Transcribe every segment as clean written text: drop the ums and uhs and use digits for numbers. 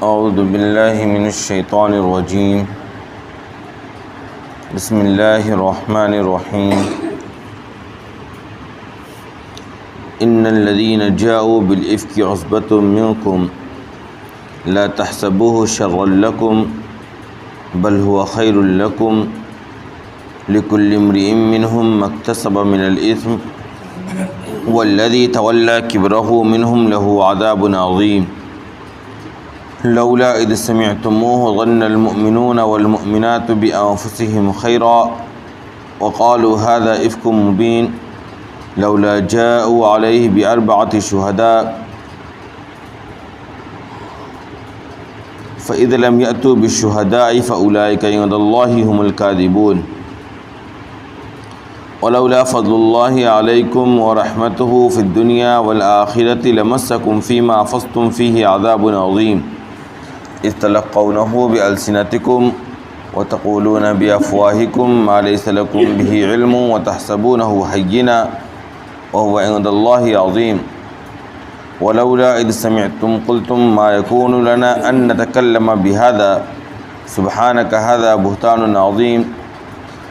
اعوذ باللہ من الشیطان الرجیم بسم اللہ الرحمن الرحیم ان الذین جاءوا بالافک عصبۃ منکم لا تحسبوه شرا لکم بل هو خیر لکم لکل امرئ منہم ما اکتسب من الاثم والذی تولى کبرہ منہم له عذاب عظیم لولا اذ سمعتموه ظن المؤمنون والمؤمنات بانفسهم خيرا وقالوا هذا افك مبين لولا جاءوا عليه باربعه شهداء فاذا لم ياتوا بالشهداء فاولئك عند الله هم الكاذبون ولولا فضل الله عليكم ورحمته في الدنيا والآخرة لمسكم فيما أفضتم فيه عذاب عظيم إذ تلقونه بألسنتكم وتقولون بأفواهكم ما ليس لكم به علم وتحسبونه هينا وهو عند الله عظيم ولولا إذ سمعتم قلتم ما يكون لنا أن نتكلم بهذا سبحانك هذا بهتان عظيم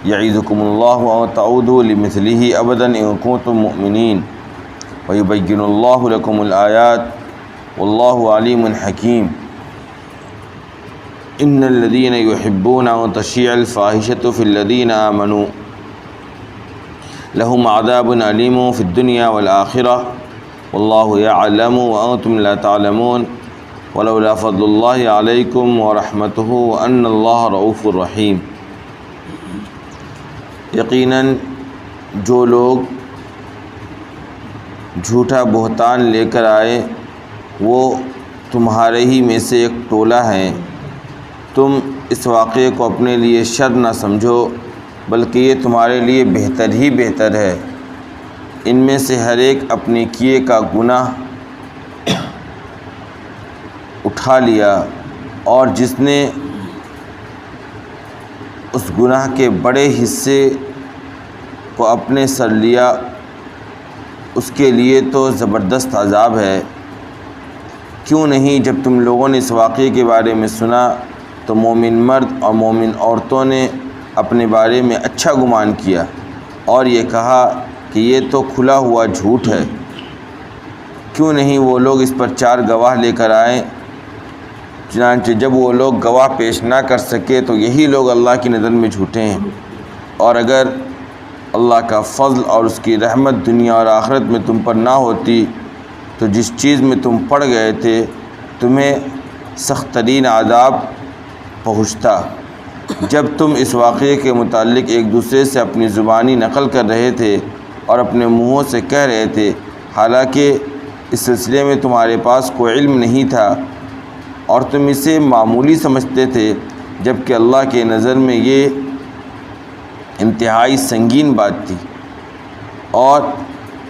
يعظكم الله أن تعودوا لمثله أبدا إن كنتم مؤمنين ويبين الله لكم الآيات والله عليم حكيم إن الذين يحبون أن تشيع الفاحشة في الذين آمنوا لهم عذاب أليم في الدنيا والآخرة والله يعلم وأنتم لا تعلمون ولولا فضل الله عليكم ورحمته وأن الله رؤوف رحيم یقیناً جو لوگ جھوٹا بہتان لے کر آئے وہ تمہارے ہی میں سے ایک ٹولہ ہیں۔ تم اس واقعے کو اپنے لیے شر نہ سمجھو بلکہ یہ تمہارے لیے بہتر ہی بہتر ہے۔ ان میں سے ہر ایک اپنے کیے کا گناہ اٹھا لیا اور جس نے اس گناہ کے بڑے حصے کو اپنے سر لیا اس کے لیے تو زبردست عذاب ہے۔ کیوں نہیں جب تم لوگوں نے اس واقعے کے بارے میں سنا تو مومن مرد اور مومن عورتوں نے اپنے بارے میں اچھا گمان کیا اور یہ کہا کہ یہ تو کھلا ہوا جھوٹ ہے۔ کیوں نہیں وہ لوگ اس پر 4 گواہ لے کر آئیں؟ چنانچہ جب وہ لوگ گواہ پیش نہ کر سکے تو یہی لوگ اللہ کی نظر میں جھوٹے ہیں۔ اور اگر اللہ کا فضل اور اس کی رحمت دنیا اور آخرت میں تم پر نہ ہوتی تو جس چیز میں تم پڑ گئے تھے تمہیں سخت ترین عذاب پہنچتا۔ جب تم اس واقعے کے متعلق ایک دوسرے سے اپنی زبانی نقل کر رہے تھے اور اپنے منہوں سے کہہ رہے تھے حالانکہ اس سلسلے میں تمہارے پاس کوئی علم نہیں تھا اور تم اسے معمولی سمجھتے تھے جبکہ اللہ کے نظر میں یہ انتہائی سنگین بات تھی۔ اور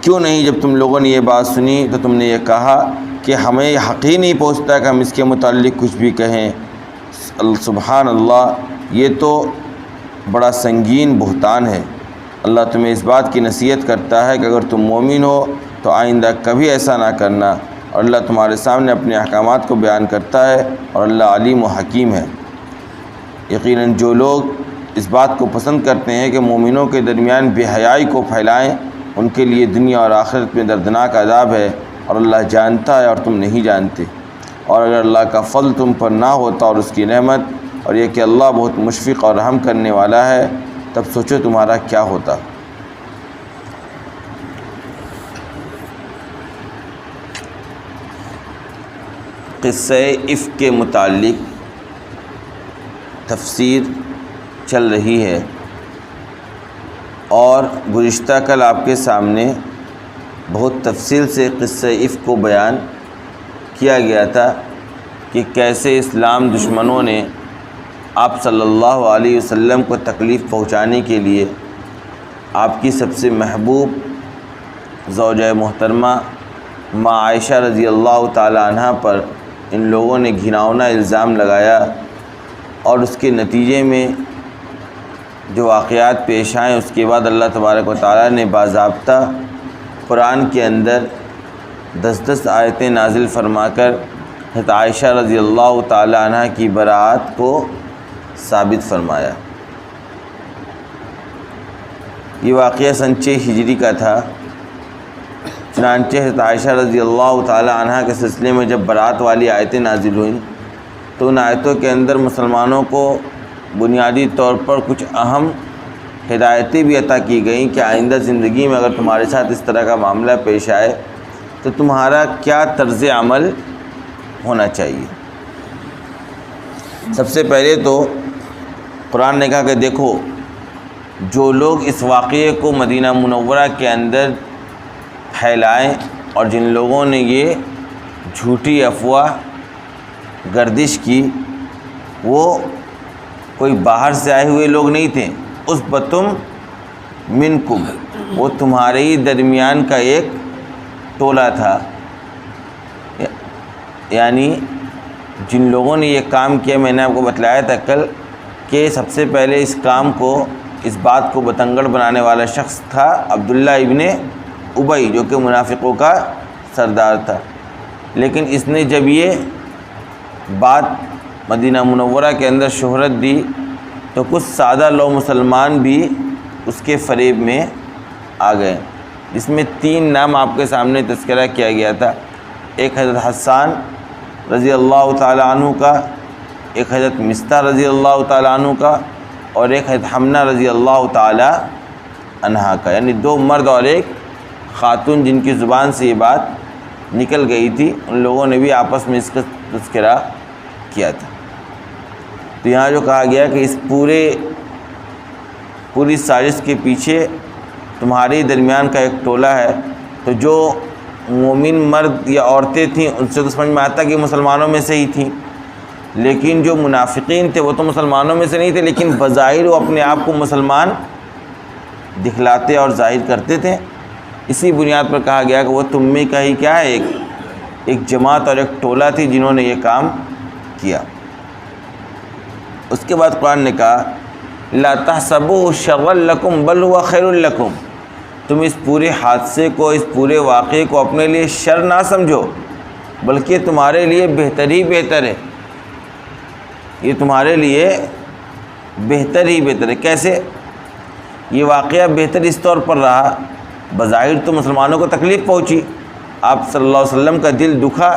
کیوں نہیں جب تم لوگوں نے یہ بات سنی تو تم نے یہ کہا کہ ہمیں حق ہی نہیں پہنچتا کہ ہم اس کے متعلق کچھ بھی کہیں۔ سبحان اللہ، یہ تو بڑا سنگین بہتان ہے۔ اللہ تمہیں اس بات کی نصیحت کرتا ہے کہ اگر تم مومن ہو تو آئندہ کبھی ایسا نہ کرنا، اور اللہ تمہارے سامنے اپنے احکامات کو بیان کرتا ہے اور اللہ علیم و حکیم ہے۔ یقیناً جو لوگ اس بات کو پسند کرتے ہیں کہ مومنوں کے درمیان بے حیائی کو پھیلائیں ان کے لیے دنیا اور آخرت میں دردناک عذاب ہے، اور اللہ جانتا ہے اور تم نہیں جانتے۔ اور اگر اللہ کا فضل تم پر نہ ہوتا اور اس کی رحمت اور یہ کہ اللہ بہت مشفق اور رحم کرنے والا ہے تب سوچو تمہارا کیا ہوتا۔ قصہ افک کے متعلق تفسیر چل رہی ہے اور گزشتہ کل آپ کے سامنے بہت تفصیل سے قصہ افک کو بیان کیا گیا تھا کہ کیسے اسلام دشمنوں نے آپ صلی اللہ علیہ وسلم کو تکلیف پہنچانے کے لیے آپ کی سب سے محبوب زوجہ محترمہ ماں عائشہ رضی اللہ تعالی عنہ پر ان لوگوں نے گھناؤنا الزام لگایا، اور اس کے نتیجے میں جو واقعات پیش آئیں اس کے بعد اللہ تبارک و تعالیٰ نے باضابطہ قرآن کے اندر 10 آیتیں نازل فرما کر حضرت عائشہ رضی اللہ تعالی عنہ کی برات کو ثابت فرمایا۔ یہ واقعہ سن 6 ہجری کا تھا۔ چنانچہ حضرت عائشہ رضی اللہ تعالی عنہ کے سلسلے میں جب برات والی آیتیں نازل ہوئیں تو ان آیتوں کے اندر مسلمانوں کو بنیادی طور پر کچھ اہم ہدایتیں بھی عطا کی گئیں کہ آئندہ زندگی میں اگر تمہارے ساتھ اس طرح کا معاملہ پیش آئے تو تمہارا کیا طرز عمل ہونا چاہیے۔ سب سے پہلے تو قرآن نے کہا کہ دیکھو، جو لوگ اس واقعے کو مدینہ منورہ کے اندر پھیلائیں اور جن لوگوں نے یہ جھوٹی افواہ گردش کی، وہ کوئی باہر سے آئے ہوئے لوگ نہیں تھے۔ اصبتم منکم، وہ تمہارے ہی درمیان کا ایک ٹولہ تھا، یعنی جن لوگوں نے یہ کام کیا، میں نے آپ کو بتلایا تھا کل کہ سب سے پہلے اس کام کو، اس بات کو بتنگڑ بنانے والا شخص تھا عبداللہ ابن ابی، جو کہ منافقوں کا سردار تھا۔ لیکن اس نے جب یہ بات مدینہ منورہ کے اندر شہرت دی تو کچھ سادہ لو مسلمان بھی اس کے فریب میں آ گئے، جس میں 3 نام آپ کے سامنے تذکرہ کیا گیا تھا۔ ایک حضرت حسان رضی اللہ تعالی عنہ کا، ایک حضرت مستح رضی اللہ تعالی عنہ کا، اور ایک حضرت حمنہ رضی اللہ تعالی عنہا کا، یعنی 2 مرد اور ایک خاتون جن کی زبان سے یہ بات نکل گئی تھی، ان لوگوں نے بھی آپس میں اس کا تذکرہ کیا تھا۔ تو یہاں جو کہا گیا کہ اس پوری سازش کے پیچھے تمہارے درمیان کا ایک ٹولہ ہے، تو جو مومن مرد یا عورتیں تھیں ان سے تو سمجھ میں آتا کہ مسلمانوں میں سے ہی تھیں، لیکن جو منافقین تھے وہ تو مسلمانوں میں سے نہیں تھے، لیکن بظاہر وہ اپنے آپ کو مسلمان دکھلاتے اور ظاہر کرتے تھے۔ اسی بنیاد پر کہا گیا کہ وہ تم میں کا ہی کیا ہے، ایک جماعت اور ایک ٹولہ تھی جنہوں نے یہ کام کیا۔ اس کے بعد قرآن نے کہا لا تحسبوه شرا لکم بل هو خیر لکم، تم اس پورے حادثے کو، اس پورے واقعے کو اپنے لیے شر نہ سمجھو، بلکہ تمہارے لیے بہتر ہی بہتر ہے۔ یہ تمہارے لیے بہتر ہی بہتر ہے۔ کیسے؟ یہ واقعہ بہتر اس طور پر رہا، بظاہر تو مسلمانوں کو تکلیف پہنچی، آپ صلی اللہ علیہ وسلم کا دل دکھا،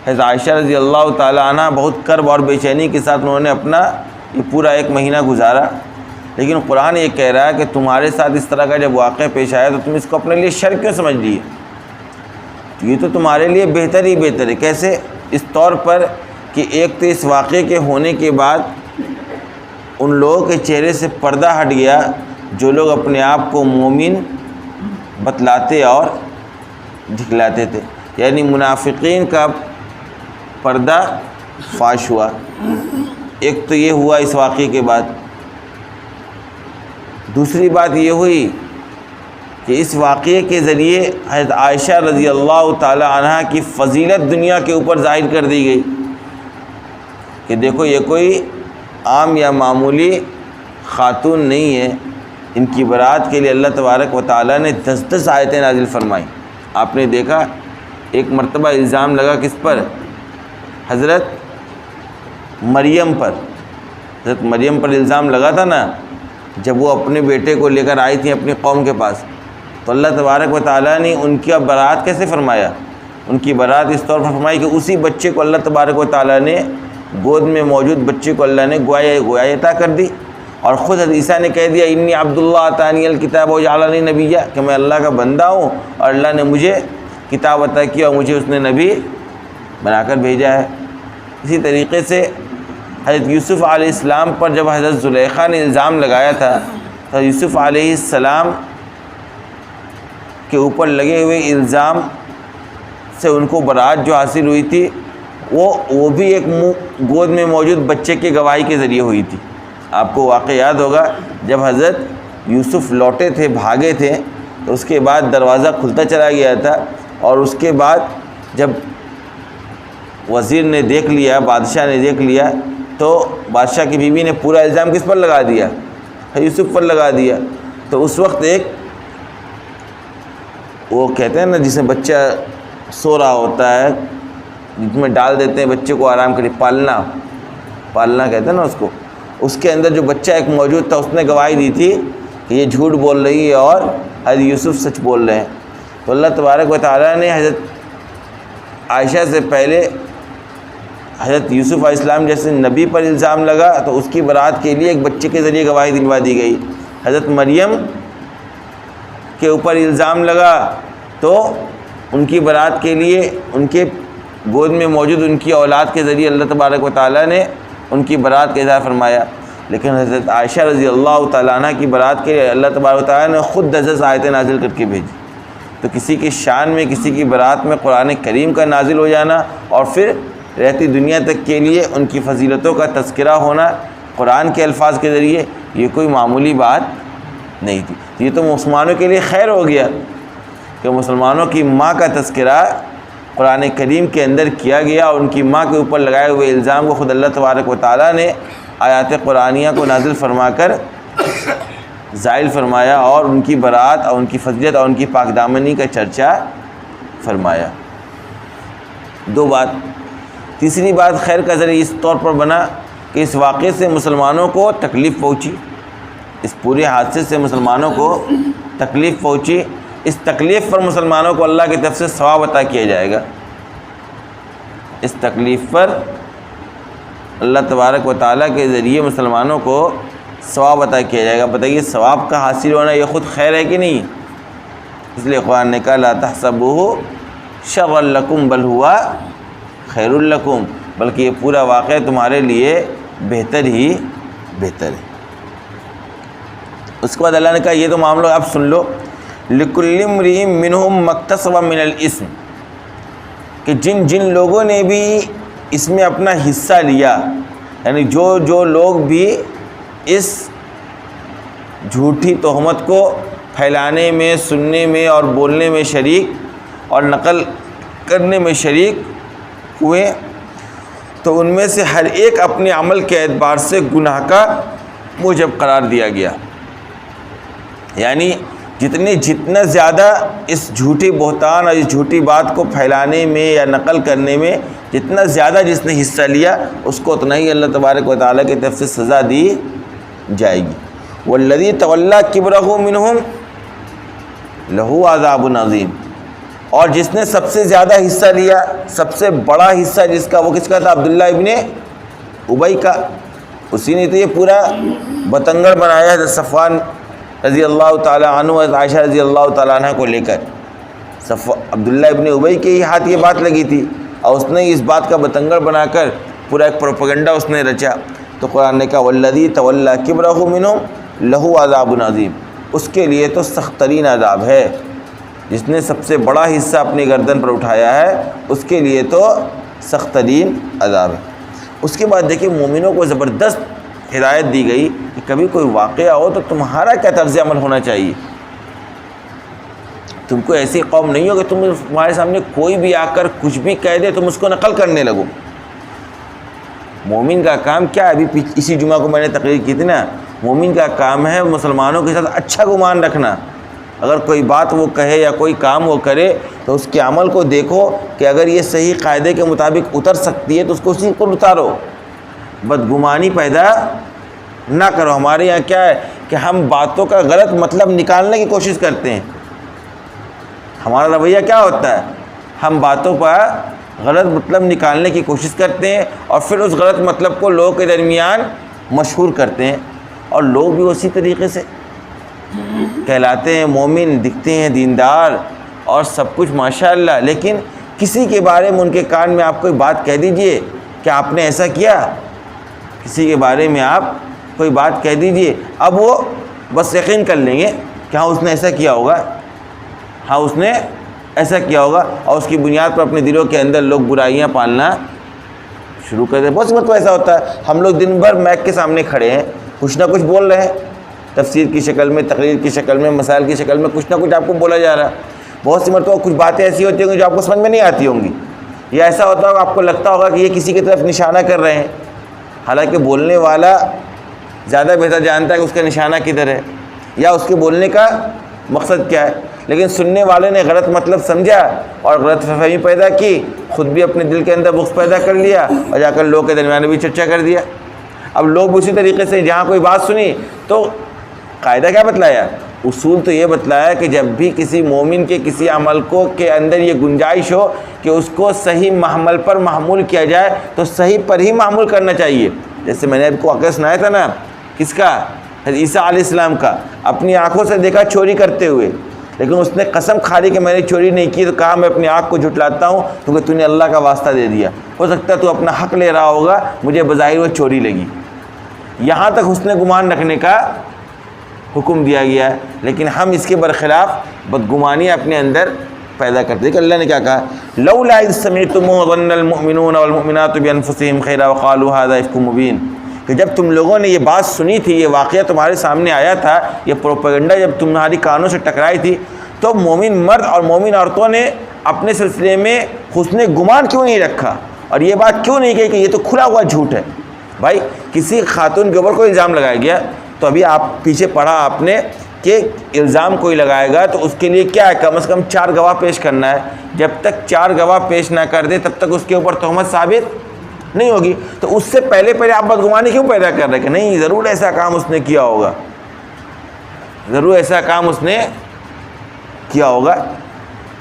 حضرت عائشہ رضی اللہ تعالی عنہ بہت کرب اور بے چینی کے ساتھ انہوں نے اپنا یہ پورا 1 مہینہ گزارا، لیکن قرآن یہ کہہ رہا ہے کہ تمہارے ساتھ اس طرح کا جب واقعہ پیش آیا تو تم اس کو اپنے لیے شر کیوں سمجھ لیے؟ یہ تو تمہارے لیے بہتر ہی بہتر ہے۔ کیسے؟ اس طور پر کہ ایک تو اس واقعے کے ہونے کے بعد ان لوگوں کے چہرے سے پردہ ہٹ گیا جو لوگ اپنے آپ کو مومن بتلاتے اور دکھلاتے تھے، یعنی منافقین کا پردہ فاش ہوا۔ ایک تو یہ ہوا اس واقعے کے بعد۔ دوسری بات یہ ہوئی کہ اس واقعے کے ذریعے حضرت عائشہ رضی اللہ تعالی عنہ کی فضیلت دنیا کے اوپر ظاہر کر دی گئی کہ دیکھو یہ کوئی عام یا معمولی خاتون نہیں ہے، ان کی برات کے لیے اللہ تبارک و تعالیٰ نے 10 آیتیں نازل فرمائیں۔ آپ نے دیکھا ایک مرتبہ الزام لگا کس پر؟ حضرت مریم پر۔ حضرت مریم پر الزام لگا تھا نا، جب وہ اپنے بیٹے کو لے کر آئی تھیں اپنی قوم کے پاس، تو اللہ تبارک و تعالیٰ نے ان کی برات کیسے فرمایا؟ ان کی برات اس طور پر فرمائی کہ اسی بچے کو اللہ تبارک و تعالیٰ نے، گود میں موجود بچے کو اللہ نے گویا عطا کر دی، اور خود حضرت عیسیٰ نے کہہ دیا انی عبداللہ آتانی الکتاب وجعلنی نبیّا، کہ میں اللہ کا بندہ ہوں اور اللہ نے مجھے کتاب عطا کیا اور مجھے اس نے نبی بنا کر بھیجا ہے۔ اسی طریقے سے حضرت یوسف علیہ السلام پر جب حضرت زلیخا نے الزام لگایا تھا تو یوسف علیہ السلام کے اوپر لگے ہوئے الزام سے ان کو برات جو حاصل ہوئی تھی وہ بھی ایک گود میں موجود بچے کی گواہی کے ذریعے ہوئی تھی۔ آپ کو واقعہ یاد ہوگا جب حضرت یوسف لوٹے تھے، بھاگے تھے، تو اس کے بعد دروازہ کھلتا چلا گیا تھا، اور اس کے بعد جب وزیر نے دیکھ لیا، بادشاہ نے دیکھ لیا، تو بادشاہ کی بیوی نے پورا الزام کس پر لگا دیا؟ یوسف پر لگا دیا۔ تو اس وقت ایک وہ کہتے ہیں نا جس میں بچہ سو رہا ہوتا ہے جس میں ڈال دیتے ہیں بچے کو آرام کے لیے، پالنا کہتے ہیں نا اس کو، اس کے اندر جو بچہ ایک موجود تھا اس نے گواہی دی تھی کہ یہ جھوٹ بول رہی ہے اور حضرت یوسف سچ بول رہے ہیں. تو اللہ تبارک و تعالیٰ نے حضرت عائشہ سے پہلے حضرت یوسف علیہ السلام جیسے نبی پر الزام لگا تو اس کی برات کے لیے ایک بچے کے ذریعے گواہی دلوا دی گئی. حضرت مریم کے اوپر الزام لگا تو ان کی برات کے لیے ان کے گود میں موجود ان کی اولاد کے ذریعے اللہ تبارک و تعالیٰ نے ان کی برات کا اظہار فرمایا. لیکن حضرت عائشہ رضی اللہ تعالیٰ عنہ کی برات کے لیے اللہ تبارک و تعالیٰ نے خود 10 آیتیں نازل کر کے بھیجی. تو کسی کی شان میں، کسی کی برات میں قرآن کریم کا نازل ہو جانا اور پھر رہتی دنیا تک کے لیے ان کی فضیلتوں کا تذکرہ ہونا قرآن کے الفاظ کے ذریعے، یہ کوئی معمولی بات نہیں تھی. یہ تو مسلمانوں کے لیے خیر ہو گیا کہ مسلمانوں کی ماں کا تذکرہ قرآن کریم کے اندر کیا گیا اور ان کی ماں کے اوپر لگائے ہوئے الزام کو خود اللہ تبارک و تعالیٰ نے آیات قرآنیہ کو نازل فرما کر زائل فرمایا اور ان کی برات اور ان کی فضیلت اور ان کی پاک دامنی کا چرچا فرمایا. 2 بات. تیسری بات خیر کا ذریعہ اس طور پر بنا کہ اس واقعے سے مسلمانوں کو تکلیف پہنچی، اس پورے حادثے سے مسلمانوں کو تکلیف پہنچی. اس تکلیف پر مسلمانوں کو اللہ کی طرف سے ثواب عطا کیا جائے گا. اس تکلیف پر اللہ تبارک و تعالیٰ کے ذریعے مسلمانوں کو ثواب عطا کیا جائے گا. بتائیے ثواب کا حاصل ہونا یہ خود خیر ہے کہ نہیں؟ اس لیے قرآن نے کہا لا تحسبوہ شرا لکم بل ہوا خیر لکم، بلکہ یہ پورا واقعہ تمہارے لیے بہتر ہی بہتر ہے. اس کے بعد اللہ نے کہا یہ تو معاملہ اب سن لو، لِكُلِّ امْرِئٍ مِّنْهُمْ مَا اكْتَسَبَ مِنَ الْإِثْمِ، کہ جن لوگوں نے بھی اس میں اپنا حصہ لیا، یعنی جو لوگ بھی اس جھوٹی تہمت کو پھیلانے میں، سننے میں اور بولنے میں شریک اور نقل کرنے میں شریک ہوئے، تو ان میں سے ہر ایک اپنے عمل کے اعتبار سے گناہ کا موجب قرار دیا گیا. یعنی جتنا زیادہ اس جھوٹی بہتان اور اس جھوٹی بات کو پھیلانے میں یا نقل کرنے میں جتنا زیادہ جس نے حصہ لیا اس کو اتنا ہی اللہ تبارک و تعالیٰ کی طرف سے سزا دی جائے گی. والذی تولی کبرہ منہم لہو عذاب عظیم، اور جس نے سب سے زیادہ حصہ لیا، سب سے بڑا حصہ جس کا، وہ کس کا تھا؟ عبداللہ ابن ابی کا. اسی نے تو یہ پورا بتنگڑ بنایا ہے صفوان رضی اللہ تعالیٰ عنہ اور عائشہ رضی اللہ تعالیٰ عنہ کو لے کر. عبداللہ ابن ابی کے ہی ہاتھ یہ بات لگی تھی اور اس نے اس بات کا بتنگڑ بنا کر پورا ایک پروپیگنڈا اس نے رچا. تو قرآن نے کہا والذی تولی کبرہ منہم لہو عذاب عظیم، اس کے لیے تو سخت ترین عذاب ہے. جس نے سب سے بڑا حصہ اپنی گردن پر اٹھایا ہے اس کے لیے تو سخت ترین عذاب ہے. اس کے بعد دیکھیں مومنوں کو زبردست ہدایت دی گئی کہ کبھی کوئی واقعہ ہو تو تمہارا کیا طرز عمل ہونا چاہیے. تم کو ایسی قوم نہیں ہو کہ تمہارے سامنے کوئی بھی آ کر کچھ بھی کہہ دے تم اس کو نقل کرنے لگو. مومن کا کام کیا ہے؟ ابھی اسی جمعہ کو میں نے تقریر کی تھی نا، مومن کا کام ہے مسلمانوں کے ساتھ اچھا گمان رکھنا. اگر کوئی بات وہ کہے یا کوئی کام وہ کرے تو اس کے عمل کو دیکھو کہ اگر یہ صحیح قاعدے کے مطابق اتر سکتی ہے تو اس کو اسی پر اتارو. بدگمانی پیدا نہ کرو. ہمارے یہاں کیا ہے کہ ہم باتوں کا غلط مطلب نکالنے کی کوشش کرتے ہیں. ہمارا رویہ کیا ہوتا ہے؟ ہم باتوں پر غلط مطلب نکالنے کی کوشش کرتے ہیں اور پھر اس غلط مطلب کو لوگوں کے درمیان مشہور کرتے ہیں، اور لوگ بھی اسی طریقے سے کہلاتے ہیں، مومن دکھتے ہیں، دیندار اور سب کچھ ماشاءاللہ، لیکن کسی کے بارے میں ان کے کان میں آپ کوئی بات کہہ دیجئے کہ آپ نے ایسا کیا. کسی کے بارے میں آپ کوئی بات کہہ دیجئے، اب وہ بس یقین کر لیں گے کہ ہاں اس نے ایسا کیا ہوگا، ہاں اس نے ایسا کیا ہوگا، اور اس کی بنیاد پر اپنے دلوں کے اندر لوگ برائیاں پالنا شروع کر دیں. بہت سی مرتبہ ایسا ہوتا ہے ہم لوگ دن بھر میک کے سامنے کھڑے ہیں، کچھ نہ کچھ بول رہے ہیں، تفسیر کی شکل میں، تقریر کی شکل میں، مسائل کی شکل میں کچھ نہ کچھ آپ کو بولا جا رہا ہے. بہت سی مرتبہ کچھ باتیں ایسی ہوتی ہوں گی جو آپ کو سمجھ میں نہیں آتی ہوں گی، یا ایسا ہوتا ہوگا آپ کو لگتا ہوگا کہ یہ کسی کی طرف نشانہ کر رہے ہیں، حالانکہ بولنے والا زیادہ بہتر جانتا ہے کہ اس کا نشانہ کدھر ہے یا اس کے بولنے کا مقصد کیا ہے. لیکن سننے والے نے غلط مطلب سمجھا اور غلط فہمی پیدا کی، خود بھی اپنے دل کے اندر بغض پیدا کر لیا اور جا کر لوگوں کے درمیان میں بھی چرچا کر دیا۔ اب لوگ اسی طریقے سے جہاں کوئی بات سنی تو قاعدہ کیا بتلایا؟ اصول تو یہ بتلایا کہ جب بھی کسی مومن کے کسی عمل کو کے اندر یہ گنجائش ہو کہ اس کو صحیح محمل پر محمول کیا جائے تو صحیح پر ہی محمول کرنا چاہیے۔ جیسے میں نے آپ کو واقعہ سنایا تھا نا، کس کا؟ حضرت عیسیٰ علیہ السلام کا۔ اپنی آنکھوں سے دیکھا چوری کرتے ہوئے، لیکن اس نے قسم کھا لی کہ میں نے چوری نہیں کی، تو کہا میں اپنی آنکھ کو جھٹلاتا ہوں کیونکہ تو نے اللہ کا واسطہ دے دیا، ہو سکتا ہے تو اپنا حق لے رہا ہوگا، مجھے بظاہر وہ چوری لگی۔ یہاں تک حسن گمان رکھنے کا حکم دیا گیا ہے، لیکن ہم اس کے برخلاف بدگمانی اپنے اندر پیدا کرتے ہیں کہ اللہ نے کیا کہا؟ لولا اذ سمعتموه ظن المؤمنون والمؤمنات بانفسهم خیرا وقالوا هذا افک مبین، کہ جب تم لوگوں نے یہ بات سنی تھی، یہ واقعہ تمہارے سامنے آیا تھا، یہ پروپیگنڈا جب تمہاری کانوں سے ٹکرائی تھی، تو مومن مرد اور مومن عورتوں نے اپنے سلسلے میں حسن گمان کیوں نہیں رکھا اور یہ بات کیوں نہیں کہی کہ یہ تو کھلا ہوا جھوٹ ہے؟ بھائی کسی خاتون کے اوپر کوئی الزام لگایا گیا تو ابھی آپ پیچھے پڑھا آپ نے کہ الزام کوئی لگائے گا تو اس کے لیے کیا ہے؟ کم از کم 4 گواہ پیش کرنا ہے۔ جب تک 4 گواہ پیش نہ کر دے تب تک اس کے اوپر تہمت ثابت نہیں ہوگی۔ تو اس سے پہلے آپ بدگمانی کیوں پیدا کر رہے کہ نہیں ضرور ایسا کام اس نے کیا ہوگا، ضرور ایسا کام اس نے کیا ہوگا؟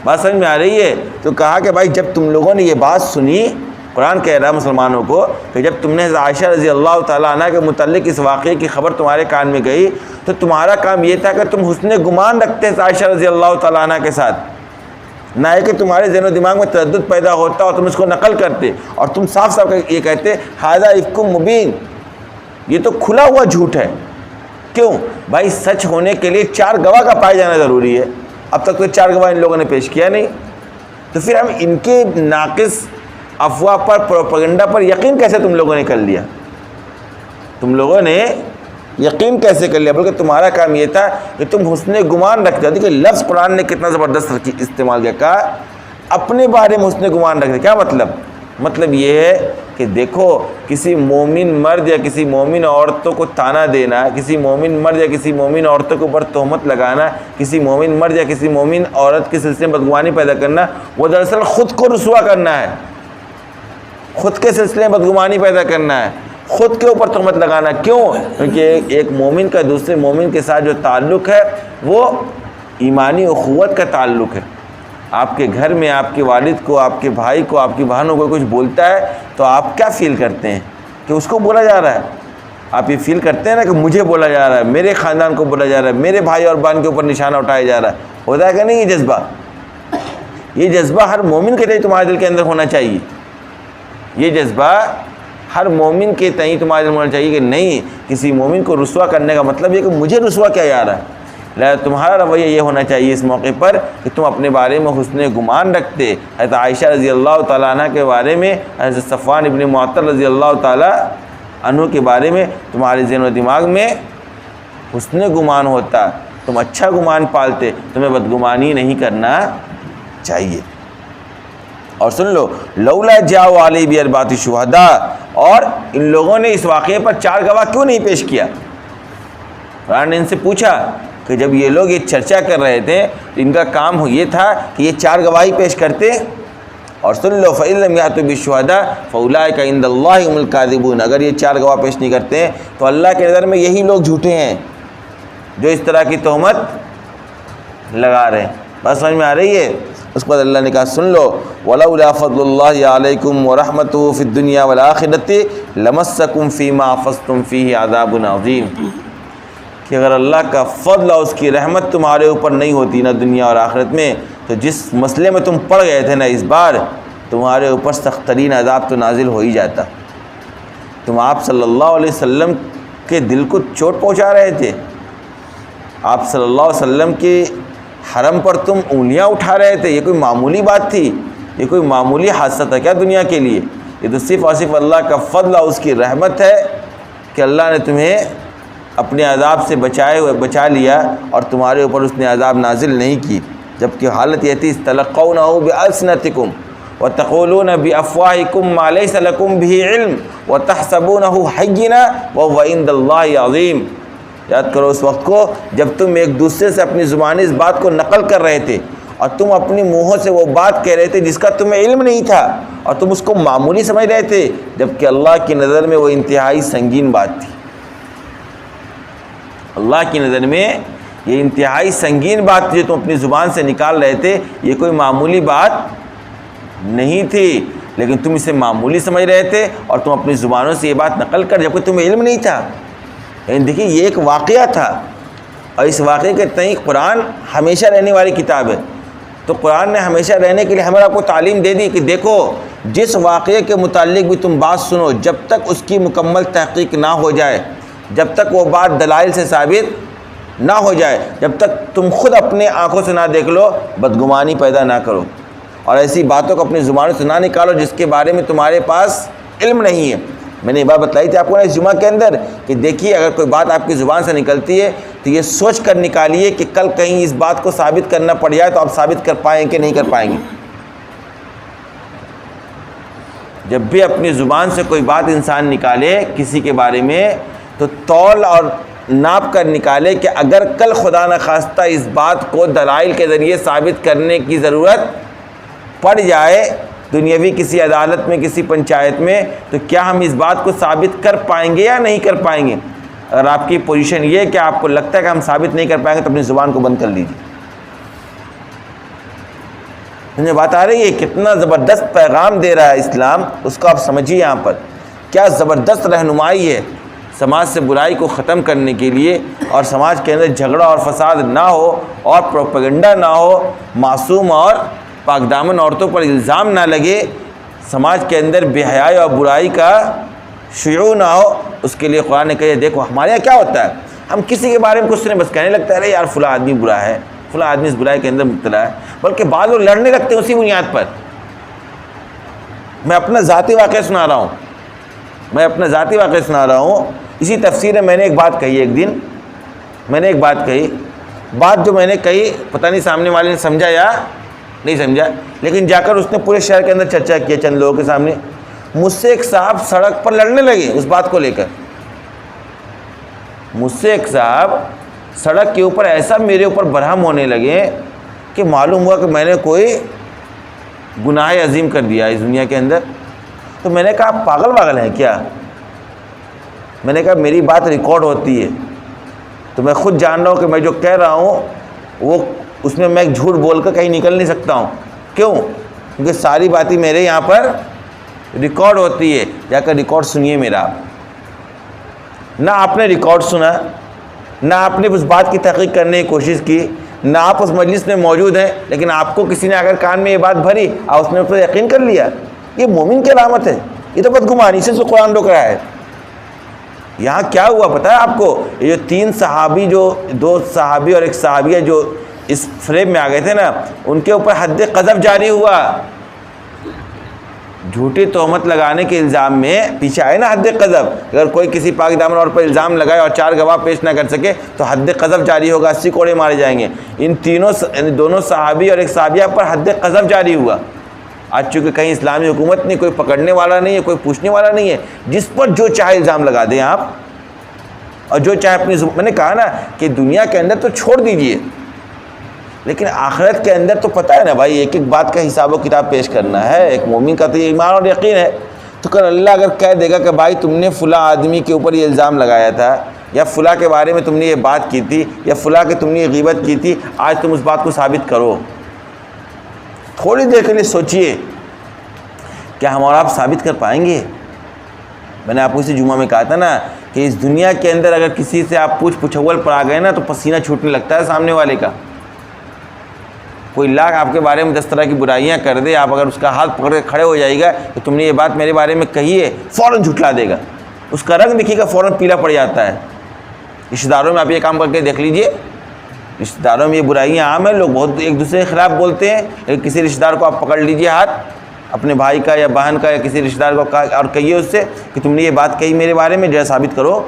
بات سمجھ میں آ رہی ہے؟ تو کہا کہ بھائی جب تم لوگوں نے یہ بات سنی، قرآن کہہ رہا ہے مسلمانوں کو کہ جب تم نے عائشہ رضی اللہ تعالیٰ عنہ کے متعلق اس واقعے کی خبر تمہارے کان میں گئی تو تمہارا کام یہ تھا کہ تم حسن گمان رکھتے عائشہ رضی اللہ تعالیٰ عنہ کے ساتھ، نہ ہے کہ تمہارے ذہن و دماغ میں تردد پیدا ہوتا اور تم اس کو نقل کرتے اور تم صاف صاف یہ کہتے ھذا افک مبین، یہ تو کھلا ہوا جھوٹ ہے۔ کیوں؟ بھائی سچ ہونے کے لیے 4 گواہ کا پائے جانا ضروری ہے، اب تک تو 4 گواہ ان لوگوں نے پیش کیا نہیں، تو پھر ہم ان کے ناقص افواہ پر، پروپیگنڈا پر یقین کیسے تم لوگوں نے کر لیا؟ تم لوگوں نے یقین کیسے کر لیا؟ بلکہ تمہارا کام یہ تھا کہ تم حسن گمان رکھتے۔ دیکھیں لفظ قرآن نے کتنا زبردست استعمال کیا، کہا اپنے بارے میں حسن گمان رکھتے۔ کیا مطلب؟ مطلب یہ ہے کہ دیکھو کسی مومن مرد یا کسی مومن عورتوں کو طعنہ دینا، کسی مومن مرد یا کسی مومن عورتوں کے اوپر تہمت لگانا، کسی مومن مرد یا کسی مومن عورت کے سلسلے میں بدگمانی پیدا کرنا، وہ دراصل خود کو رسوا کرنا ہے، خود کے سلسلے میں بدگمانی پیدا کرنا ہے، خود کے اوپر تہمت لگانا۔ کیوں؟ کیونکہ ایک مومن کا دوسرے مومن کے ساتھ جو تعلق ہے وہ ایمانی اخوت کا تعلق ہے۔ آپ کے گھر میں آپ کے والد کو، آپ کے بھائی کو، آپ کی بہنوں کو کچھ بولتا ہے تو آپ کیا فیل کرتے ہیں؟ کہ اس کو بولا جا رہا ہے۔ آپ یہ فیل کرتے ہیں نا کہ مجھے بولا جا رہا ہے، میرے خاندان کو بولا جا رہا ہے، میرے بھائی اور بہن کے اوپر نشانہ اٹھایا جا رہا ہے۔ ہوتا ہے کہ نہیں یہ جذبہ؟ یہ جذبہ ہر مومن کے لیے تمہارے دل کے اندر ہونا چاہیے، یہ جذبہ ہر مومن کے تئیں تمہارے دل میں ہونا چاہیے کہ نہیں، کسی مومن کو رسوا کرنے کا مطلب یہ کہ مجھے رسوا کیا جا رہا ہے۔ لہذا تمہارا رویہ یہ ہونا چاہیے اس موقع پر کہ تم اپنے بارے میں حسن گمان رکھتے۔ حضرت عائشہ رضی اللہ تعالیٰ عنہ کے بارے میں، حضرت صفوان ابن معطل رضی اللہ تعالیٰ عنہ کے بارے میں تمہارے ذہن و دماغ میں حسن گمان ہوتا، تم اچھا گمان پالتے، تمہیں بدگمانی نہیں کرنا چاہیے۔ اور سن لو لولا جاءوا علیہ باربعۃ شہداء، اور ان لوگوں نے اس واقعے پر 4 گواہ کیوں نہیں پیش کیا؟ قرآن نے ان سے پوچھا کہ جب یہ لوگ یہ چرچا کر رہے تھے تو ان کا کام یہ تھا کہ یہ 4 گواہی پیش کرتے۔ اور سن لو فإن لم یأتوا بالشہداء فأولئک عند اللہ هم الکاذبون، اگر یہ 4 گواہ پیش نہیں کرتے ہیں تو اللہ کے نظر میں یہی لوگ جھوٹے ہیں جو اس طرح کی تہمت لگا رہے ہیں۔ بات سمجھ میں آ رہی ہے؟ اس کے بعد اللہ نے کہا سن لو ولولا فضل اللہ علیکم ورحمتہ فی الدنیا والآخرۃ لمسکم فیما افضتم فیہ عذاب عظیم، کہ اگر اللہ کا فضل اور اس کی رحمت تمہارے اوپر نہیں ہوتی نہ دنیا اور آخرت میں تو جس مسئلے میں تم پڑ گئے تھے نا اس بار، تمہارے اوپر سخت ترین عذاب تو نازل ہو ہی جاتا۔ تم آپ صلی اللہ علیہ وسلم کے دل کو چوٹ پہنچا رہے تھے، آپ صلی اللہ علیہ وسلم کے حرم پر تم انگلیاں اٹھا رہے تھے، یہ کوئی معمولی بات تھی؟ یہ کوئی معمولی حادثہ تھا کیا دنیا کے لیے؟ یہ تو صرف اور صرف اللہ کا فضل اور اس کی رحمت ہے کہ اللہ نے تمہیں اپنے عذاب سے بچا لیا اور تمہارے اوپر اس نے عذاب نازل نہیں کی۔ جبکہ حالت یہ تھی تلقونه بألسنتکم وتقولون بأفواهکم ما لیس لکم به علم وتحسبونه حینا وهو عند اللہ عظیم، یاد کرو اس وقت کو جب تم ایک دوسرے سے اپنی زبانی اس بات کو نقل کر رہے تھے اور تم اپنی منہوں سے وہ بات کہہ رہے تھے جس کا تمہیں علم نہیں تھا اور تم اس کو معمولی سمجھ رہے تھے، جبکہ اللہ کی نظر میں وہ انتہائی سنگین بات تھی۔ اللہ کی نظر میں یہ انتہائی سنگین بات جو تم اپنی زبان سے نکال رہے تھے، یہ کوئی معمولی بات نہیں تھی، لیکن تم اسے معمولی سمجھ رہے تھے اور تم اپنی زبانوں سے یہ بات نقل کر جبکہ تمہیں علم نہیں تھا۔ یعنی دیکھیے یہ ایک واقعہ تھا اور اس واقعے کے تئیں قرآن ہمیشہ رہنے والی کتاب ہے، تو قرآن نے ہمیشہ رہنے کے لیے ہمیں آپ کو تعلیم دے دی کہ دیکھو جس واقعے کے متعلق بھی تم بات سنو، جب تک اس کی مکمل تحقیق نہ ہو جائے، جب تک وہ بات دلائل سے ثابت نہ ہو جائے، جب تک تم خود اپنے آنکھوں سے نہ دیکھ لو، بدگمانی پیدا نہ کرو اور ایسی باتوں کو اپنی زبانوں سے نہ نکالو جس کے بارے میں تمہارے پاس علم نہیں ہے۔ میں نے یہ بات بتلائی تھی آپ کو نا اس جمعہ کے اندر کہ دیکھیے اگر کوئی بات آپ کی زبان سے نکلتی ہے تو یہ سوچ کر نکالیے کہ کل کہیں اس بات کو ثابت کرنا پڑ جائے تو آپ ثابت کر پائیں کہ نہیں کر پائیں گے۔ جب بھی اپنی زبان سے کوئی بات انسان نکالے کسی کے بارے میں تو تول اور ناپ کر نکالے کہ اگر کل خدا نخواستہ اس بات کو دلائل کے ذریعے ثابت کرنے کی ضرورت پڑ جائے دنیاوی کسی عدالت میں، کسی پنچایت میں، تو کیا ہم اس بات کو ثابت کر پائیں گے یا نہیں کر پائیں گے؟ اگر آپ کی پوزیشن یہ ہے کہ آپ کو لگتا ہے کہ ہم ثابت نہیں کر پائیں گے تو اپنی زبان کو بند کر لیجیے۔ مجھے بات آ رہی ہے کتنا زبردست پیغام دے رہا ہے اسلام، اس کو آپ سمجھیے۔ یہاں پر کیا زبردست رہنمائی ہے سماج سے برائی کو ختم کرنے کے لیے اور سماج کے اندر جھگڑا اور فساد نہ ہو اور پروپیگنڈا نہ ہو، معصوم اور پاک دامن عورتوں پر الزام نہ لگے، سماج کے اندر بے حیائی اور برائی کا شیوع نہ ہو۔ اس کے لیے قرآن نے کہا دیکھو ہمارے یہاں کیا ہوتا ہے، ہم کسی کے بارے میں کچھ نہیں بس کہنے لگتا ہے ارے یار فلاں آدمی برا ہے، فلاں آدمی اس برائی کے اندر مبتلا ہے، بلکہ بعض لوگ لڑنے لگتے ہیں اسی بنیاد پر۔ میں اپنا ذاتی واقعہ سنا رہا ہوں، اسی تفسیر میں میں نے ایک بات کہی، ایک دن میں نے ایک بات کہی، بات جو میں نے کہی پتہ نہیں سامنے والے نے سمجھا یا نہیں سمجھا، لیکن جا کر اس نے پورے شہر کے اندر چرچا کیا چند لوگوں کے سامنے۔ مجھ سے ایک صاحب سڑک پر لڑنے لگے اس بات کو لے کر، مجھ سے ایک صاحب سڑک کے اوپر ایسا میرے اوپر برہم ہونے لگے کہ معلوم ہوا کہ میں نے کوئی گناہ عظیم کر دیا اس دنیا کے اندر۔ تو میں نے کہا آپ پاگل ہیں کیا؟ میں نے کہا میری بات ریکارڈ ہوتی ہے تو میں خود جان رہا ہوں کہ میں جو کہہ رہا ہوں وہ اس میں جھوٹ بول کر کہیں نکل نہیں سکتا ہوں۔ کیوں؟ کیونکہ ساری باتیں میرے یہاں پر ریکارڈ ہوتی ہے، جا کر ریکارڈ سنیے میرا۔ نہ آپ نے ریکارڈ سنا، نہ آپ نے اس بات کی تحقیق کرنے کی کوشش کی، نہ آپ اس مجلس میں موجود ہیں، لیکن آپ کو کسی نے اگر کان میں یہ بات بھری اور اس نے اس پر یقین کر لیا، یہ مومن کی علامت ہے، یہ تو بدگمانی سے قرآن روک رہا ہے۔ یہاں کیا ہوا پتہ ہے آپ کو؟ یہ جو تین صحابی، جو دو صحابی اور ایک صحابیہ جو اس فریب میں آ گئے تھے نا، ان کے اوپر حد قذف جاری ہوا۔ جھوٹی تہمت لگانے کے الزام میں پیچھے آئے نا حد قذف، اگر کوئی کسی پاک دامن اور پر الزام لگائے اور 4 گواہ پیش نہ کر سکے تو حد قذف جاری ہوگا، 80 کوڑے مارے جائیں گے۔ ان دونوں صحابی اور ایک صحابیہ پر حد قذف جاری ہوا۔ آج چونکہ کہیں اسلامی حکومت نہیں، کوئی پکڑنے والا نہیں ہے، کوئی پوچھنے والا نہیں ہے، جس پر جو چاہے الزام لگا دیں آپ اور جو چاہے اپنی میں نے کہا نا کہ دنیا کے اندر تو چھوڑ دیجئے، لیکن آخرت کے اندر تو پتہ ہے نا بھائی، ایک ایک بات کا حساب و کتاب پیش کرنا ہے۔ ایک مومن کا تو یہ ایمان اور یقین ہے، تو کل اللہ اگر کہہ دے گا کہ بھائی تم نے فلاں آدمی کے اوپر یہ الزام لگایا تھا، یا فلاں کے بارے میں تم نے یہ بات کی تھی، یا فلاں کے تم نے یہ غیبت کی تھی، آج تم اس بات کو ثابت کرو۔ تھوڑی دیر کے لیے سوچئے کیا ہم اور آپ ثابت کر پائیں گے؟ میں نے آپ کو اسی جمعہ میں کہا تھا نا کہ اس دنیا کے اندر اگر کسی سے آپ پوچھول پر آ گئے نا تو پسینہ چھوٹنے لگتا ہے سامنے والے کا۔ کوئی لاکھ آپ کے بارے میں 10 طرح کی برائیاں کر دے، آپ اگر اس کا ہاتھ پکڑ کے کھڑے ہو جائے گا کہ تم نے یہ بات میرے بارے میں کہی ہے، فوراً جھٹلا دے گا، اس کا رنگ دیکھیے گا فوراً پیلا پڑ جاتا ہے۔ رشتہ داروں میں آپ یہ کام کر کے دیکھ لیجئے، رشتہ داروں میں یہ برائیاں عام ہیں، لوگ بہت ایک دوسرے کے خلاف بولتے ہیں، لیکن کسی رشتہ دار کو آپ پکڑ لیجئے ہاتھ، اپنے بھائی کا یا بہن کا یا کسی رشتہ دار کو اور کہیے اس سے کہ تم نے یہ بات کہی میرے بارے میں، جو ہے ثابت کرو،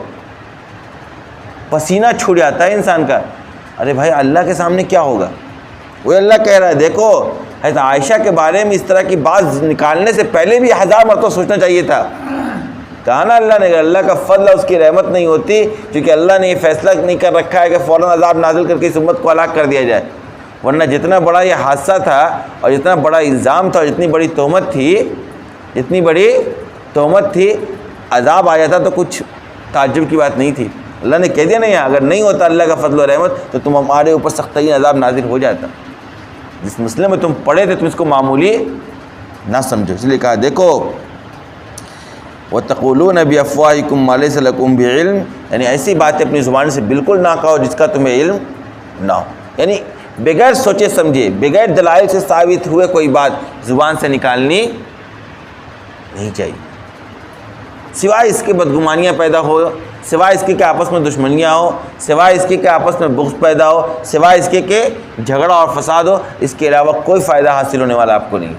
پسینہ چھوٹ جاتا ہے انسان کا۔ ارے بھائی اللہ کے سامنے کیا ہوگا؟ وہ اللہ کہہ رہا ہے دیکھو حضرت عائشہ کے بارے میں اس طرح کی بات نکالنے سے پہلے بھی 1000 مرتبہ سوچنا چاہیے تھا کہا نا اللہ نے، اگر اللہ کا فضل اور اس کی رحمت نہیں ہوتی، کیونکہ اللہ نے یہ فیصلہ نہیں کر رکھا ہے کہ فوراً عذاب نازل کر کے اس امت کو ہلاک کر دیا جائے، ورنہ جتنا بڑا یہ حادثہ تھا اور جتنا بڑا الزام تھا اور جتنی بڑی تہمت تھی، عذاب آیا تھا تو کچھ تعجب کی بات نہیں تھی۔ اللہ نے کہہ دیا نہیں، اگر نہیں ہوتا اللہ کا فضل و رحمت تو تم ہمارے اوپر سخت ترین عذاب نازل ہو جاتا۔ جس مسئلے میں تم پڑے تھے تم اس کو معمولی نہ سمجھو، اس لیے کہا دیکھو وَتَقُولُونَ بِأَفْوَاهِكُم مَّا لَيْسَ لَكُم بِعِلْمٍ، یعنی ایسی باتیں اپنی زبان سے بالکل نہ کہو جس کا تمہیں علم نہ ہو، یعنی بغیر سوچے سمجھے، بغیر دلائل سے ثابت ہوئے کوئی بات زبان سے نکالنی نہیں چاہیے، سوائے اس کے بدگمانیاں پیدا ہو، سوائے اس کے کہ آپس میں دشمنیاں ہو، سوائے اس کے کہ آپس میں بغض پیدا ہو، سوائے اس کے کہ جھگڑا اور فساد ہو، اس کے علاوہ کوئی فائدہ حاصل ہونے والا آپ کو نہیں۔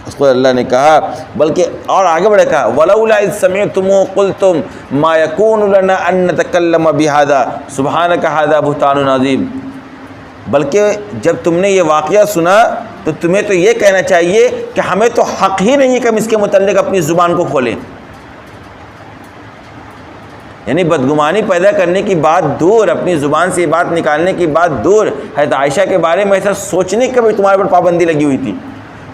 اس کو اللہ نے کہا، بلکہ اور آگے بڑھے کہا وَلَوْلَا إِذْ سَمِعْتُمُوهُ قُلْتُمْ مَا يَكُونُ لَنَا أَن نَّتَكَلَّمَ بِهَذَا سُبْحَانَكَ هَذَا بُهْتَانٌ عَظِيمٌ، بلکہ جب تم نے یہ واقعہ سنا تو تمہیں تو یہ کہنا چاہیے کہ ہمیں تو حق ہی نہیں ہے کہ ہم اس کے متعلق اپنی زبان کو کھولیں، یعنی بدگمانی پیدا کرنے کی بات دور، اپنی زبان سے یہ بات نکالنے کی بات دور، حضرت عائشہ کے بارے میں ایسا سوچنے کی بھی تمہارے پر پابندی لگی ہوئی تھی،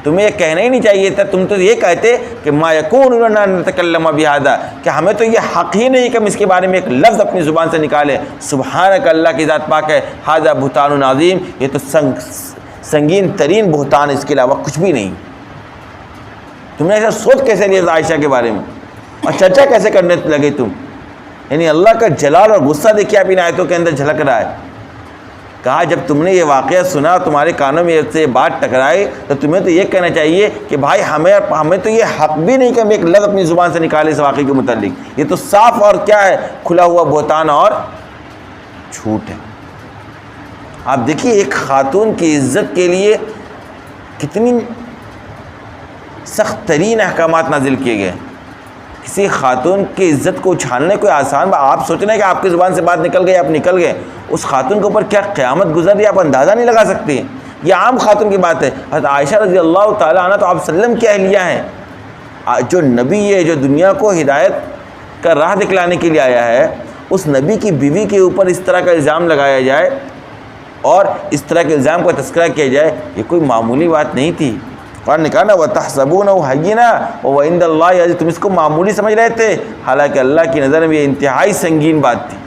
تمہیں یہ کہنا ہی نہیں چاہیے تھا، تم تو یہ کہتے کہ ما یکون لنا ان نتکلم بہذا، کہ ہمیں تو یہ حق ہی نہیں کہ ہم اس کے بارے میں ایک لفظ اپنی زبان سے نکالیں، سبحانک، اللہ کی ذات پاک ہے، ھذا بہتان عظیم، یہ تو سنگین ترین بہتان، اس کے علاوہ کچھ بھی نہیں۔ تم نے ایسا سوچ کیسے لیا عائشہ کے بارے میں اور چرچا کیسے کرنے لگے تم؟ یعنی اللہ کا جلال اور غصہ دیکھیے آپ ان آیتوں کے اندر جھلک رہا ہے۔ کہا جب تم نے یہ واقعہ سنا اور تمہارے کانوں میں سے بات ٹکرائی تو تمہیں تو یہ کہنا چاہیے کہ بھائی ہمیں تو یہ حق بھی نہیں کہ ہم ایک لفظ اپنی زبان سے نکالیں اس واقعے کے متعلق، یہ تو صاف اور کیا ہے، کھلا ہوا بہتان اور جھوٹ ہے۔ آپ دیکھیے ایک خاتون کی عزت کے لیے کتنی سخت ترین احکامات نازل کیے گئے۔ کسی خاتون کی عزت کو اچھالنے کوئی آسان بات، آپ سوچ رہے ہیں کہ آپ کی زبان سے بات نکل گئی، آپ نکل گئے، اس خاتون کے اوپر کیا قیامت گزر رہی ہے آپ اندازہ نہیں لگا سکتے۔ یہ عام خاتون کی بات ہے۔ حضرت عائشہ رضی اللہ تعالیٰ عنہ تو آپ وسلم کی اہلیہ ہیں، جو نبی ہے، جو دنیا کو ہدایت کا راہ دکھلانے کے لیے آیا ہے، اس نبی کی بیوی کے اوپر اس طرح کا الزام لگایا جائے اور اس طرح کے الزام کا تذکرہ کیا جائے، یہ کوئی معمولی بات نہیں تھی۔ قرآن نے کہا نا وَتَحْسَبُونَهُ هَيِّنًا وَعِندَ اللَّهِ عَظِيمٌ، تم اس کو معمولی سمجھ رہے تھے، حالانکہ اللہ کی نظر میں یہ انتہائی سنگین بات تھی،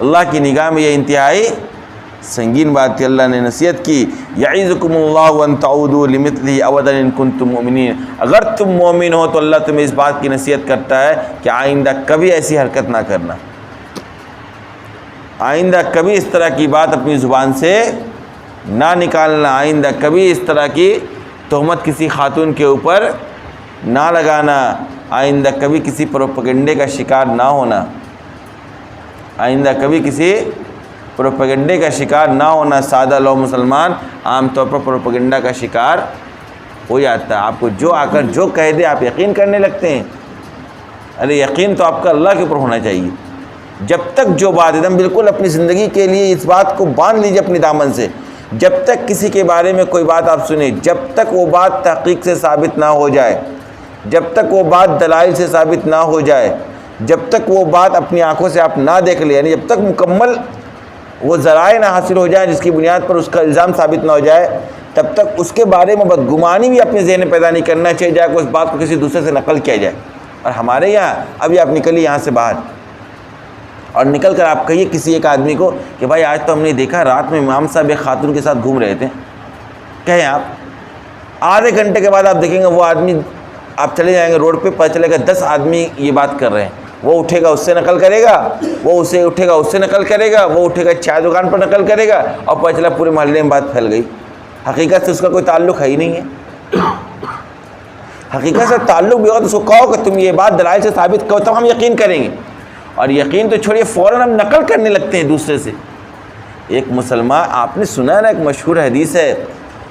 اللہ کی نگاہ میں یہ انتہائی سنگین بات تھی۔ اللہ نے نصیحت کی یعظکم اللہ ان تعودوا لمثلہ ابدا ان کنتم مؤمنین، اگر تم مومن ہو تو اللہ تمہیں اس بات کی نصیحت کرتا ہے کہ آئندہ کبھی ایسی حرکت نہ کرنا، آئندہ کبھی اس طرح کی بات اپنی زبان سے نہ نکالنا، آئندہ کبھی اس طرح کی تہمت کسی خاتون کے اوپر نہ لگانا، آئندہ کبھی کسی پروپیگنڈے کا شکار نہ ہونا، آئندہ کبھی کسی پروپیگنڈے کا شکار نہ ہونا۔ سادہ لوگ مسلمان عام طور پر پروپیگنڈا کا شکار ہو جاتا ہے، آپ کو جو آ کر جو کہہ دے آپ یقین کرنے لگتے ہیں۔ ارے یقین تو آپ کا اللہ کے اوپر ہونا چاہیے۔ جب تک جو بات ایک دم بالکل اپنی زندگی کے لیے اس بات کو باندھ لیجیے اپنی دامن سے، جب تک کسی کے بارے میں کوئی بات آپ سنیں، جب تک وہ بات تحقیق سے ثابت نہ ہو جائے، جب تک وہ بات دلائل سے ثابت نہ ہو جائے، جب تک وہ بات اپنی آنکھوں سے آپ نہ دیکھ لیں، یعنی جب تک مکمل وہ ذرائع نہ حاصل ہو جائیں جس کی بنیاد پر اس کا الزام ثابت نہ ہو جائے، تب تک اس کے بارے میں بدگمانی بھی اپنے ذہن میں پیدا نہیں کرنا چاہیے جائے کہ اس بات کو کسی دوسرے سے نقل کیا جائے۔ اور ہمارے یہاں ابھی آپ نکلیے یہاں سے باہر اور نکل کر آپ کہیے کسی ایک آدمی کو کہ بھائی آج تو ہم نے دیکھا رات میں امام صاحب ایک خاتون کے ساتھ گھوم رہے تھے، کہیں آپ آدھے گھنٹے کے بعد آپ دیکھیں گے وہ آدمی، آپ چلے جائیں گے روڈ پہ، پتہ چلے گا 10 آدمی یہ بات کر رہے ہیں، وہ اٹھے گا اس سے نقل کرے گا، وہ اسے اٹھے گا اس سے نقل کرے گا، وہ اٹھے گا چائے دکان پر نقل کرے گا، اور پتہ چلا پورے محلے میں بات پھیل گئی۔ حقیقت سے اس کا کوئی تعلق ہے ہی نہیں ہے۔ حقیقت سے تعلق بھی ہو تو اس کو کہو کہ تم یہ بات دلائل سے ثابت کرو تب ہم یقین کریں گے، اور یقین تو چھوڑیے فوراً ہم نقل کرنے لگتے ہیں دوسرے سے۔ ایک مسلمان، آپ نے سنا نا ایک مشہور حدیث ہے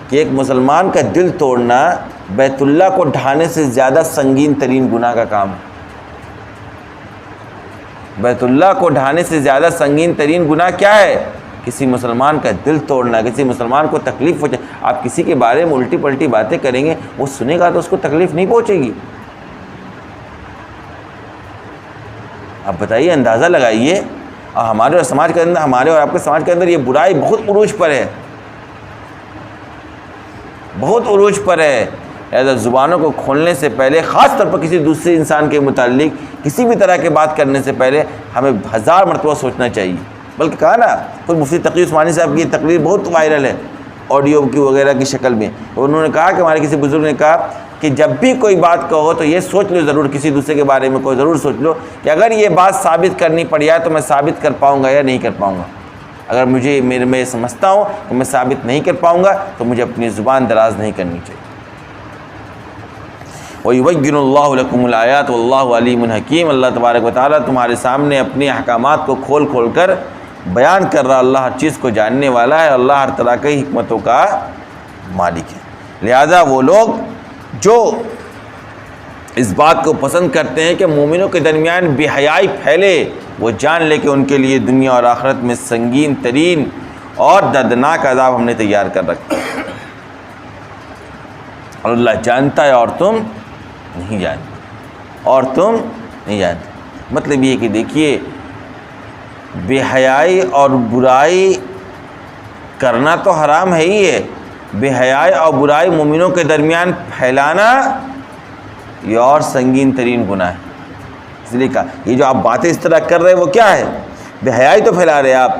کہ ایک مسلمان کا دل توڑنا بیت اللہ کو ڈھانے سے زیادہ سنگین ترین گناہ کا کام ہے۔ بیت اللہ کو ڈھانے سے زیادہ سنگین ترین گناہ کیا ہے؟ کسی مسلمان کا دل توڑنا، کسی مسلمان کو تکلیف پہنچے۔ آپ کسی کے بارے میں الٹی پلٹی باتیں کریں گے، وہ سنے گا تو اس کو تکلیف نہیں پہنچے گی، آپ بتائیے، اندازہ لگائیے. اور ہمارے اور سماج کے اندر، ہمارے اور آپ کے سماج کے اندر یہ برائی بہت عروج پر ہے، بہت عروج پر ہے. لہٰذا زبانوں کو کھولنے سے پہلے، خاص طور پر کسی دوسرے انسان کے متعلق کسی بھی طرح کی بات کرنے سے پہلے ہمیں 1000 مرتبہ سوچنا چاہیے. بلکہ کہا نا، خود مفتی تقی عثمانی صاحب کی یہ تقریر بہت وائرل ہے آڈیو کی وغیرہ کی شکل میں. انہوں نے کہا کہ ہمارے کسی بزرگ نے کہا کہ جب بھی کوئی بات کہو تو یہ سوچ لو ضرور، کسی دوسرے کے بارے میں کوئی ضرور سوچ لو کہ اگر یہ بات ثابت کرنی پڑ جائے تو میں ثابت کر پاؤں گا یا نہیں کر پاؤں گا. اگر میں سمجھتا ہوں کہ میں ثابت نہیں کر پاؤں گا تو مجھے اپنی زبان دراز نہیں کرنی چاہیے. وَيُبَيِّنُ اللَّهُ لَكُمُ الْآيَاتِ وَاللَّهُ عَلِيمٌ حَكِيمٌ. اللہ تبارک و تعالیٰ تمہارے سامنے اپنے احکامات کو کھول کھول کر بیان کر رہا. اللہ ہر چیز کو جاننے والا ہے، اللہ ہر طرح کی حکمتوں کا مالک ہے. لہذا وہ لوگ جو اس بات کو پسند کرتے ہیں کہ مومنوں کے درمیان بے حیائی پھیلے، وہ جان لے کہ ان کے لیے دنیا اور آخرت میں سنگین ترین اور دردناک عذاب ہم نے تیار کر رکھا ہے. اور اللہ جانتا ہے اور تم نہیں جانتے، اور تم نہیں جانتے. مطلب یہ کہ دیکھیے، بے حیائی اور برائی کرنا تو حرام ہے ہی ہے. بے حیائی اور برائی مومنوں کے درمیان پھیلانا یہ اور سنگین ترین گناہ ہے. اس لیے کہا یہ جو آپ باتیں اس طرح کر رہے ہیں وہ کیا ہے؟ بے حیائی تو پھیلا رہے آپ.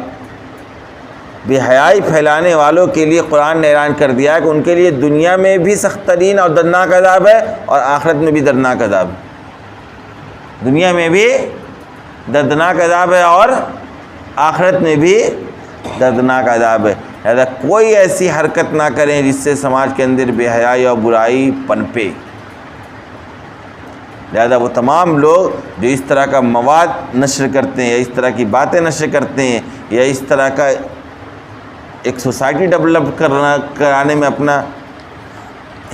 بے حیائی پھیلانے والوں کے لیے قرآن نے اعلان کر دیا ہے کہ ان کے لیے دنیا میں بھی سخت ترین اور دردناک عذاب ہے اور آخرت میں بھی دردناک عذاب ہے. دنیا میں بھی دردناک عذاب ہے اور آخرت میں بھی دردناک عذاب ہے. لہذا کوئی ایسی حرکت نہ کریں جس سے سماج کے اندر بے حیائی اور برائی پنپے. لہذا وہ تمام لوگ جو اس طرح کا مواد نشر کرتے ہیں یا اس طرح کی باتیں نشر کرتے ہیں یا اس طرح کا ایک سوسائٹی ڈیولپ کرانے میں اپنا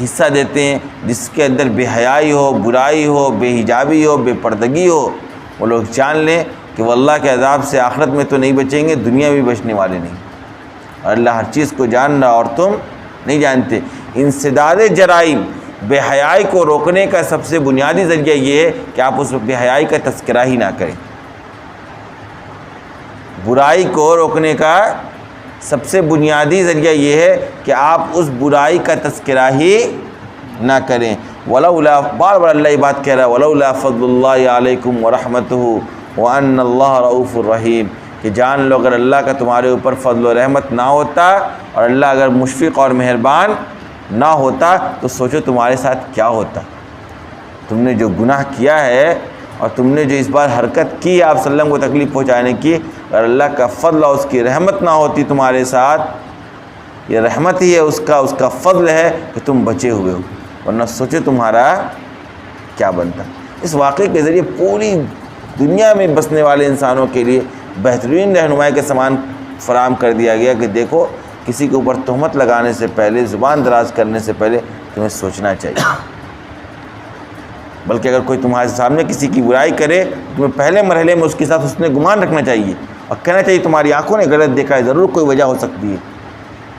حصہ دیتے ہیں جس کے اندر بے حیائی ہو، برائی ہو، بے حجابی ہو، بے پردگی ہو، وہ لوگ جان لیں کہ وہ اللہ کے عذاب سے آخرت میں تو نہیں بچیں گے، دنیا میں بھی بچنے والے نہیں. اور اللہ ہر چیز کو جان رہا اور تم نہیں جانتے. انسداد جرائم، بے حیائی کو روکنے کا سب سے بنیادی ذریعہ یہ ہے کہ آپ اس بے حیائی کا تذکرہ ہی نہ کریں. برائی کو روکنے کا سب سے بنیادی ذریعہ یہ ہے کہ آپ اس برائی کا تذکرہ ہی نہ کریں. ولولا، بار بار اللہ یہ بات کہہ رہا ہے، ولولا فضل اللہ علیکم ورحمتہ وان اللہ رؤوف الرحیم، کہ جان لو اگر اللہ کا تمہارے اوپر فضل و رحمت نہ ہوتا اور اللہ اگر مشفق اور مہربان نہ ہوتا تو سوچو تمہارے ساتھ کیا ہوتا. تم نے جو گناہ کیا ہے اور تم نے جو اس بار حرکت کی آپ صلی اللہ علیہ وسلم کو تکلیف پہنچانے کی، اگر اللہ کا فضل اور اس کی رحمت نہ ہوتی تمہارے ساتھ، یہ رحمت ہی ہے اس کا فضل ہے کہ تم بچے ہوئے ہو، ورنہ سوچے تمہارا کیا بنتا. اس واقعے کے ذریعے پوری دنیا میں بسنے والے انسانوں کے لیے بہترین رہنمائی کا سامان فراہم کر دیا گیا کہ دیکھو، کسی کے اوپر تہمت لگانے سے پہلے، زبان دراز کرنے سے پہلے تمہیں سوچنا چاہیے. بلکہ اگر کوئی تمہارے سامنے کسی کی برائی کرے، تمہیں پہلے مرحلے میں اس کے ساتھ حسن گمان رکھنا چاہیے اور کہنا چاہیے تمہاری آنکھوں نے غلط دیکھا ہے، ضرور کوئی وجہ ہو سکتی ہے.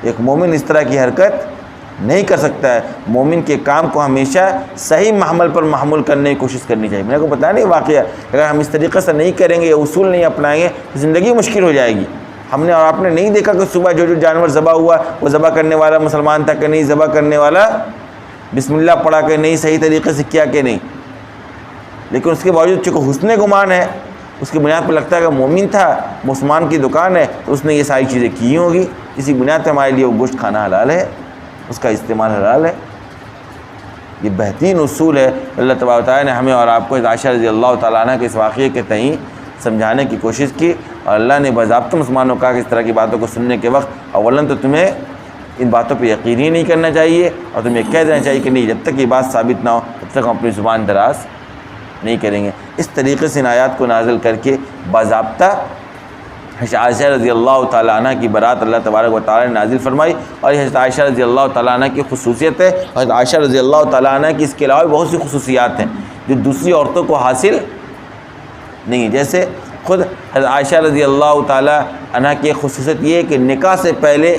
ایک مومن اس طرح کی حرکت نہیں کر سکتا ہے. مومن کے کام کو ہمیشہ صحیح محمل پر محمول کرنے کی کوشش کرنی چاہیے. میں نے کو بتایا نہیں واقعہ، اگر ہم اس طریقے سے نہیں کریں گے، یہ اصول نہیں اپنائیں گے، زندگی مشکل ہو جائے گی. ہم نے اور آپ نے نہیں دیکھا کہ صبح جو جانور ذبح ہوا وہ ذبح کرنے والا مسلمان تھا کہ نہیں، ذبح کرنے والا بسم اللہ پڑھا کہ نہیں، صحیح طریقے سے کیا کہ نہیں. لیکن اس کے باوجود چونکہ حسن گمان ہے، اس کی بنیاد پر لگتا ہے کہ مومن تھا، مسلمان کی دکان ہے تو اس نے یہ ساری چیزیں کی ہوگی، اسی بنیاد پہ ہمارے لیے وہ گوشت کھانا حلال ہے، اس کا استعمال حلال ہے. یہ بہترین اصول ہے. اللہ تبارک و تعالیٰ نے ہمیں اور آپ کو عائشہ رضی اللہ تعالیٰ عنہ کے اس واقعے کے تئیں سمجھانے کی کوشش کی، اور اللہ نے باضابطہ مسلمانوں کا کہ اس طرح کی باتوں کو سننے کے وقت اولاً تو تمہیں ان باتوں پہ یقین ہی نہیں کرنا چاہیے، اور تمہیں کہہ دینا چاہیے کہ نہیں، جب تک یہ بات ثابت نہ ہو تب تک ہم اپنی زبان دراز نہیں کریں گے. اس طریقے سے ان آیات کو نازل کر کے باضابطہ عائشہ رضی اللہ تعالیٰ عنہ کی برات اللہ تبارک و تعالیٰ نے نازل فرمائی. اور یہ حضرت عائشہ رضی اللہ تعالیٰ عنہ کی خصوصیت ہے. حضرت عائشہ رضی اللہ تعالیٰ عنہ کی اس کے علاوہ بہت سی خصوصیات ہیں جو دوسری عورتوں کو حاصل نہیں. جیسے خود حضرت عائشہ رضی اللہ تعالیٰ عنہ کی خصوصیت یہ ہے کہ نکاح سے پہلے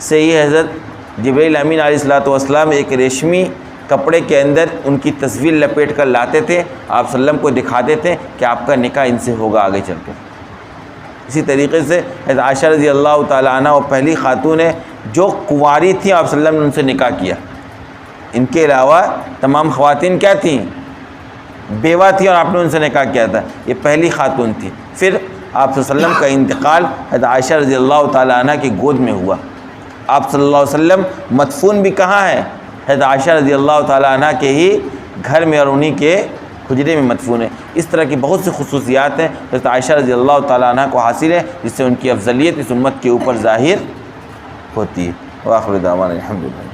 سے ہی حضرت جبرائیل امین علیہ الصلوۃ والسلام ایک ریشمی کپڑے کے اندر ان کی تصویر لپیٹ کر لاتے تھے، آپ صلی اللہ علیہ وسلم کو دکھاتے تھے کہ آپ کا نکاح ان سے ہوگا آگے چل کر۔ اسی طریقے سے حضرت عائشہ رضی اللہ تعالیٰ عنہ وہ پہلی خاتون ہے جو کنواری تھیں، آپ صلی اللہ علیہ وسلم نے ان سے نکاح کیا۔ ان کے علاوہ تمام خواتین کیا تھیں؟ بیوہ تھیں، اور آپ نے ان سے نکاح کیا تھا، یہ پہلی خاتون تھی۔ پھر آپ صلی اللہ علیہ وسلم کا انتقال حضرت عائشہ رضی اللہ تعالیٰ عنہ کی گود میں ہوا۔ آپ صلی اللہ علیہ وسلم مدفون بھی کہاں ہے؟ حضرت عائشہ رضی اللہ تعالیٰ عنہ کے ہی گھر میں اور انہی کے حجرے میں مدفون ہے۔ اس طرح کی بہت سی خصوصیات ہیں حضرت عائشہ رضی اللہ تعالیٰ عنہ کو حاصل ہے، جس سے ان کی افضلیت اس امت کے اوپر ظاہر ہوتی ہے۔ وآخر دعوانا الحمدللہ۔